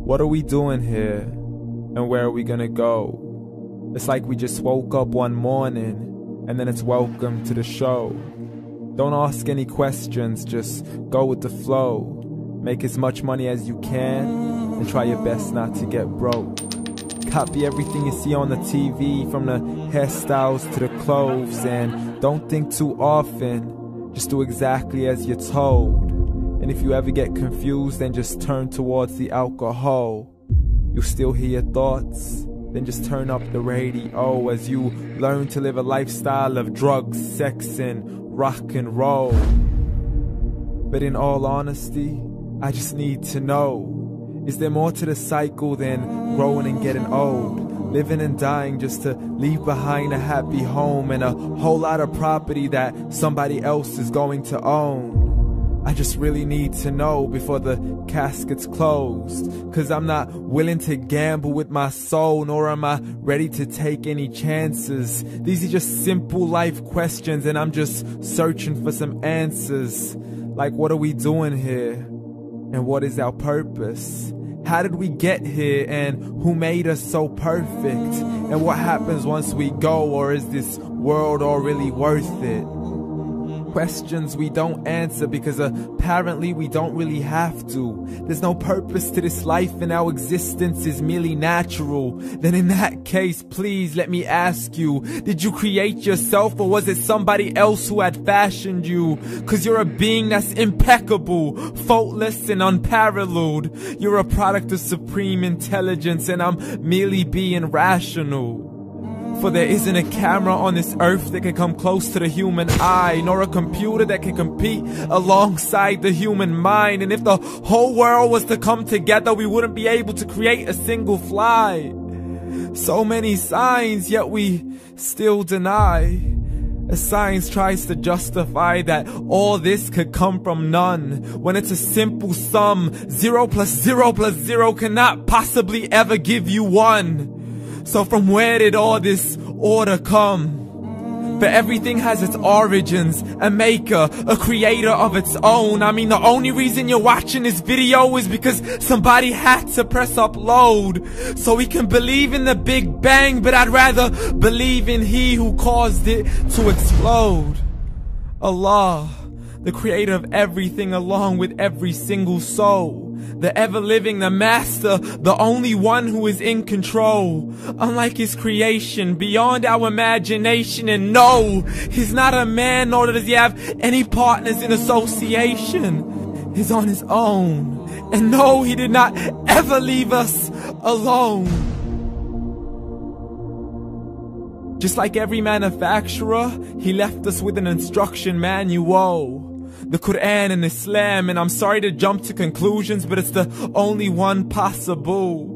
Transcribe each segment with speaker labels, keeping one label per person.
Speaker 1: What are we doing here? And where are we gonna go? It's like we just woke up one morning, and then it's welcome to the show. Don't ask any questions, just go with the flow. Make as much money as you can, and try your best not to get broke. Copy everything you see on the TV, from the hairstyles to the clothes, and don't think too often, just do exactly as you're told. And if you ever get confused, then just turn towards the alcohol. You'll still hear your thoughts, then just turn up the radio as you learn to live a lifestyle of drugs, sex, and rock and roll. But in all honesty, I just need to know, is there more to the cycle than growing and getting old? Living and dying just to leave behind a happy home and a whole lot of property that somebody else is going to own. I just really need to know before the casket's closed, 'cause I'm not willing to gamble with my soul, nor am I ready to take any chances. These are just simple life questions, and I'm just searching for some answers. Like, what are we doing here? And what is our purpose? How did we get here, and who made us so perfect? And what happens once we go, or is this world all really worth it? Questions we don't answer because apparently we don't really have to. There's no purpose to this life and our existence is merely natural. Then in that case, please let me ask you, did you create yourself, or was it somebody else who had fashioned you? 'Cause you're a being that's impeccable, faultless and unparalleled. You're a product of supreme intelligence, and I'm merely being rational. For there isn't a camera on this earth that can come close to the human eye, nor a computer that can compete alongside the human mind. And if the whole world was to come together, we wouldn't be able to create a single fly. So many signs, yet we still deny. As science tries to justify that all this could come from none, when it's a simple sum. 0 plus 0 plus 0 cannot possibly ever give you 1. So from where did all this order come? For everything has its origins, a maker, a creator of its own. I mean, the only reason you're watching this video is because somebody had to press upload. So we can believe in the Big Bang, but I'd rather believe in He who caused it to explode. Allah, the creator of everything along with every single soul. The ever-living, the master, the only one who is in control. Unlike his creation, beyond our imagination. And no, he's not a man, nor does he have any partners in association. He's on his own. And no, he did not ever leave us alone. Just like every manufacturer, he left us with an instruction manual. The Quran and Islam, and I'm sorry to jump to conclusions, but it's the only one possible.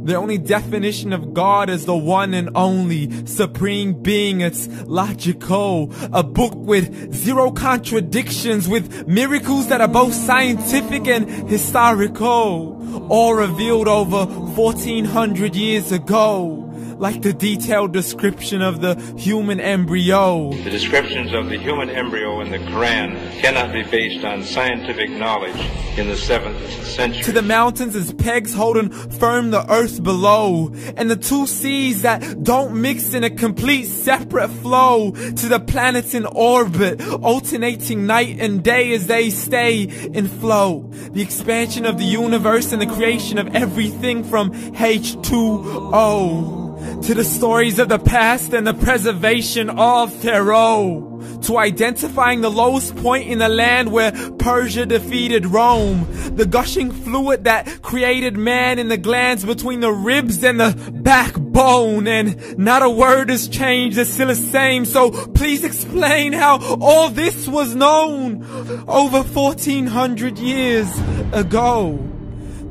Speaker 1: The only definition of God is the one and only supreme being. It's logical, a book with 0 contradictions, with miracles that are both scientific and historical, all revealed over 1400 years ago. Like the detailed description of the human embryo.
Speaker 2: The descriptions of the human embryo in the Quran cannot be based on scientific knowledge in the 7th century.
Speaker 1: To the mountains as pegs holding firm the earth below, and the 2 seas that don't mix in a complete separate flow. To the planets in orbit, alternating night and day as they stay in flow. The expansion of the universe and the creation of everything from H2O. To the stories of the past and the preservation of Pharaoh. To identifying the lowest point in the land where Persia defeated Rome. The gushing fluid that created man in the glands between the ribs and the backbone. And not a word has changed, it's still the same. So please explain how all this was known over 1400 years ago.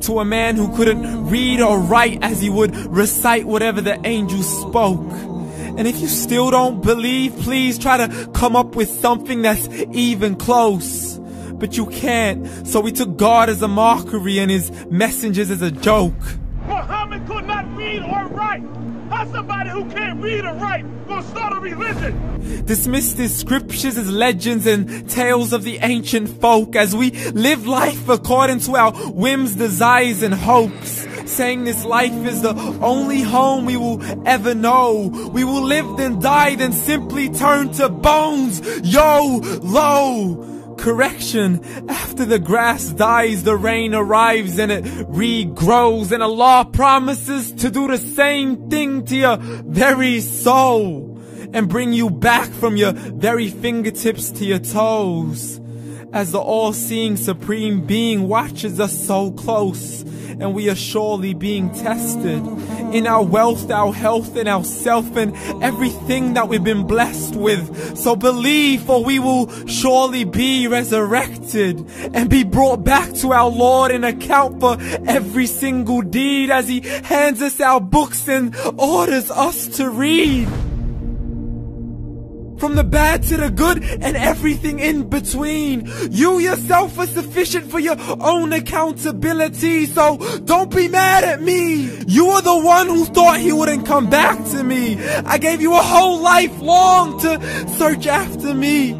Speaker 1: To a man who couldn't read or write as he would recite whatever the angels spoke. And if you still don't believe, please try to come up with something that's even close. But you can't, so we took God as a mockery and his messengers as a joke.
Speaker 3: Muhammad could not read or write. How's somebody who can't read or write gonna start a religion?
Speaker 1: Dismissed his scriptures as legends and tales of the ancient folk as we live life according to our whims, desires, and hopes. saying this life is the only home we will ever know. We will live then die, then simply turn to bones. YOLO! Correction, after the grass dies, the rain arrives and it regrows, and Allah promises to do the same thing to your very soul and bring you back from your very fingertips to your toes, as the all-seeing supreme being watches us so close, and we are surely being tested in our wealth, our health, and our self, and everything that we've been blessed with. So believe, for we will surely be resurrected and be brought back to our Lord and account for every single deed, as He hands us our books and orders us to read. From the bad to the good and everything in between. You yourself are sufficient for your own accountability, so don't be mad at me. You are the one who thought He wouldn't come back to me. I gave you a whole life long to search after me,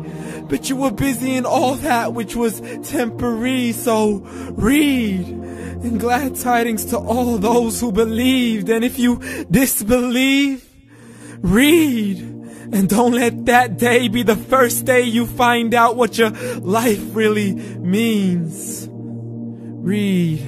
Speaker 1: but you were busy in all that which was temporary. So read, and glad tidings to all those who believed. And if you disbelieve, read. And don't let that day be the first day you find out what your life really means. Read.